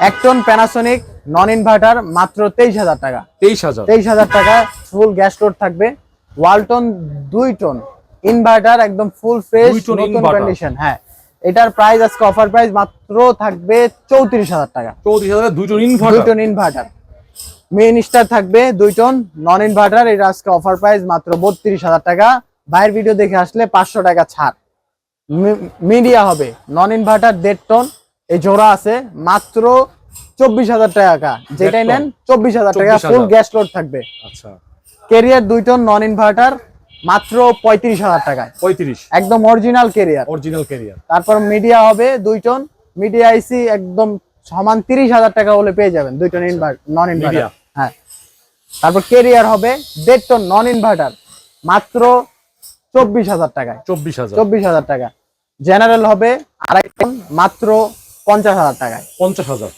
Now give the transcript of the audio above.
1 ton Panasonic নন inverter মাত্র 23,000 টাকা। 23,000 টাকা ফুল গ্যাস লোড থাকবে। ওয়ালটন 2 টন ইনভার্টার একদম ফুল ফ্রেশ 2 টন নতুন ইনভার্টার। কন্ডিশন। হ্যাঁ, এটার প্রাইস আজকে অফার প্রাইস মাত্র থাকবে 34,000 টাকা। 34,000 2 ton 2 inverter. Ton inverter main star থাকবে 2 টন নন ইনভার্টার। এটা আজকে অফার প্রাইস মাত্র 32,000 টাকা। বাইরের ভিডিও দেখে আসলে 500 টাকা ছাড়। মিডিয়া হবে নন ইনভার্টার 1.5 টন এই জোড়া আছে মাত্র 24,000 টাকা। যেটাই নেন 24,000 টাকা ফুল গ্যাস লোড থাকবে। আচ্ছা, ক্যারিয়ার 2 টন নন ইনভার্টার মাত্র 35,000 টাকায় 35 একদম অরিজিনাল ক্যারিয়ার। Original career. তারপর মিডিয়া হবে 2 টন মিডিয়া আইসি একদম সমান 30,000 টাকা হলে পেয়ে যাবেন 2 টন নন ইনভার্টার। হ্যাঁ, তারপর ক্যারিয়ার হবে 1.5 টন নন ইনভার্টার মাত্র 24,000 টাকায় 24,000 টাকা। জেনারেল হবে 2.5 টন মাত্র 50,000 টাকায় 50,000।